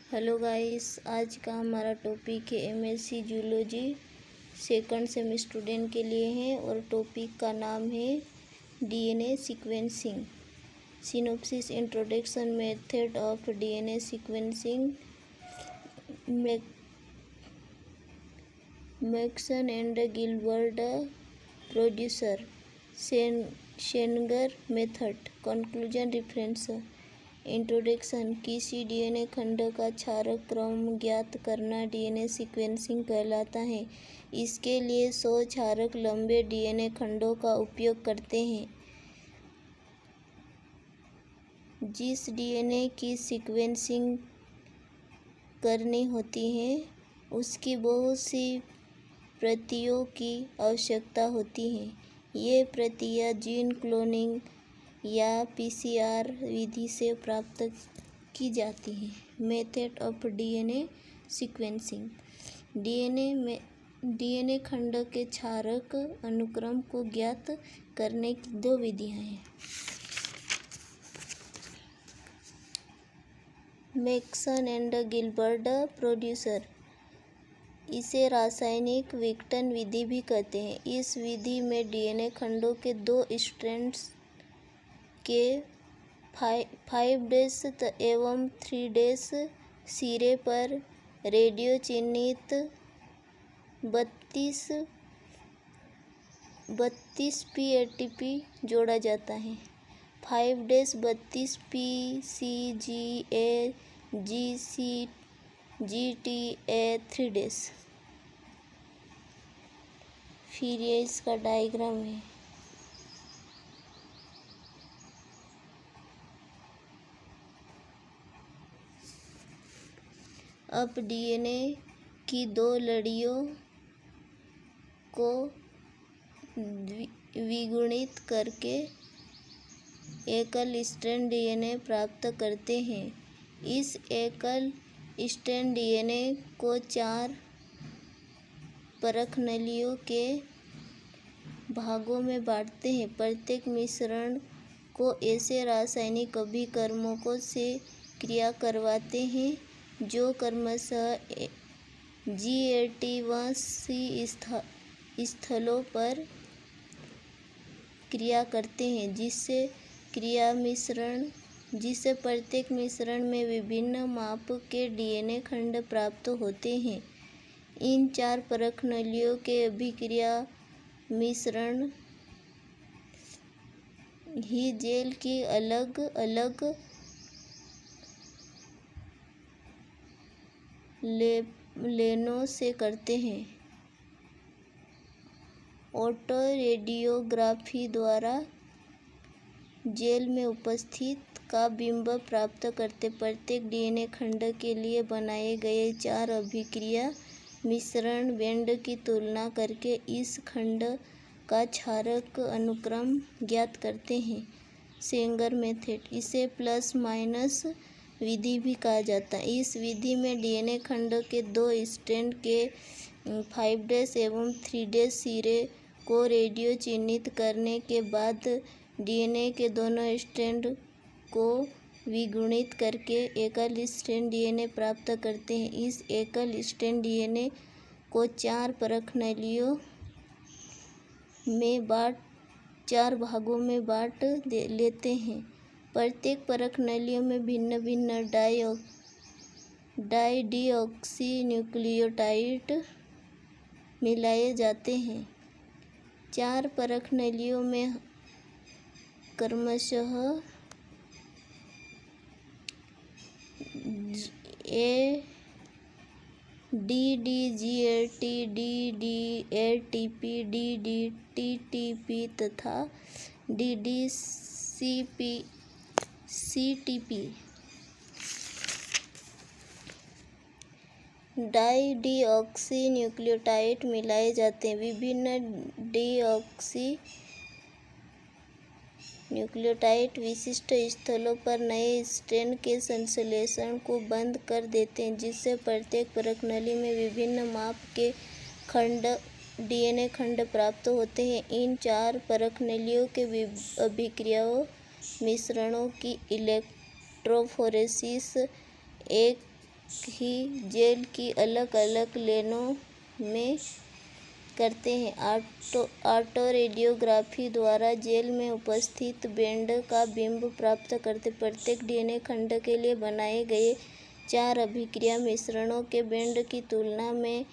Hello guys, आज का हमारा टॉपिक है MSc zoology second sem student के लिए है और टॉपिक का नाम है DNA sequencing. Synopsis, introduction, method of DNA sequencing, Maxam and Gilbert producer, Sanger method, conclusion, reference. Introduction. किसी डीएनए खंड का क्षारक क्रम ज्ञात करना डीएनए सीक्वेंसिंग कहलाता है। इसके लिए 100 क्षारक लंबे डीएनए खंडों का उपयोग करते हैं। जिस डीएनए की सीक्वेंसिंग करनी होती है उसकी बहुत सी प्रतियों की आवश्यकता होती है। ये प्रतियां जीन क्लोनिंग या पीसीआर विधि से प्राप्त की जाती हैं। Method of DNA sequencing. DNA खंड के क्षारक अनुक्रम को ज्ञात करने की 2 विधियां हैं। मैक्सन एंड गिलबर्ट प्रोड्यूसर, इसे रासायनिक विघटन विधि भी कहते हैं। इस विधि में डीएनए खंडों के 2 स्ट्रैंड्स के 5' एवं 3' सिरे पर रेडियो चिह्नित 32p एटीपी जोड़ा जाता है। 5' 32p CGA GTA 3'। फिर ये इसका डायग्राम है। अब डीएनए की 2 लड़ियों को द्विगुणित करके एकल स्ट्रैंड डीएनए प्राप्त करते हैं। इस एकल स्ट्रैंड डीएनए को 4 परखनलियों के भागों में बांटते हैं। प्रत्येक मिश्रण को ऐसे रासायनिक अभिकर्मकों से क्रिया करवाते हैं जो क्रमशः GAT व C स्थलों पर क्रिया करते हैं, जिससे प्रत्येक मिश्रण में विभिन्न माप के डीएनए खंड प्राप्त होते हैं। इन 4 परखनलियों के अभिक्रिया मिश्रण ही जेल की अलग अलग लेनों से करते हैं। ऑटो रेडियोग्राफी द्वारा जेल में उपस्थित का बिंब प्राप्त करते प्रत्येक डीएनए खंड के लिए बनाए गए 4 अभिक्रिया मिश्रण बैंड की तुलना करके इस खंड का क्षारक अनुक्रम ज्ञात करते हैं। शेंगर मेथड, इसे प्लस माइनस विधि भी कहा जाता है। इस विधि में डीएनए खंड के 2 स्ट्रैंड के 5' एवं 3' सिरे को रेडियो चिह्नित करने के बाद डीएनए के दोनों स्ट्रैंड को विगुणित करके एकल स्ट्रैंड डीएनए प्राप्त करते हैं। इस एकल स्ट्रैंड डीएनए को 4 परखनलियों में 4 भागों में बांट लेते हैं। प्रत्येक परखनलियों में भिन्न भिन्न डीऑक्सी न्यूक्लियोटाइड मिलाए जाते हैं। 4 परखनलियों में क्रमशः DDGAT, DDATP, DDTTP तथा CTP डाईडीऑक्सी न्यूक्लियोटाइड मिलाए जाते हैं। विभिन्न डीऑक्सी न्यूक्लियोटाइड विशिष्ट स्थलों पर नए स्ट्रैंड के संश्लेषण को बंद कर देते हैं, जिससे प्रत्येक परखनली में विभिन्न माप के डीएनए खंड प्राप्त होते हैं। इन 4 परखनलियों के अभिक्रिया मिश्रणों की इलेक्ट्रोफोरेसिस एक ही जेल की अलग अलग लेनों में करते हैं। ऑटो रेडियोग्राफी द्वारा जेल में उपस्थित बैंड का बिंब प्राप्त करते प्रत्येक डीएनए खंड के लिए बनाए गए 4 अभिक्रिया मिश्रणों के बैंड की तुलना में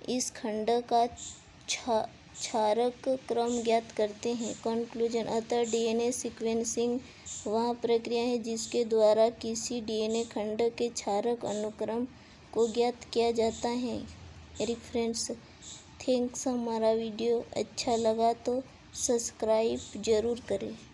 इस खंड का क्षारक क्रम ज्ञात करते हैं। कंक्लूजन। अतः डीएनए सीक्वेंसिंग वह प्रक्रिया है जिसके द्वारा किसी डीएनए खंड के क्षारक अनुक्रम को ज्ञात किया जाता है। रेफरेंस। थैंक्स। हमारा वीडियो अच्छा लगा तो सब्सक्राइब ज़रूर करें।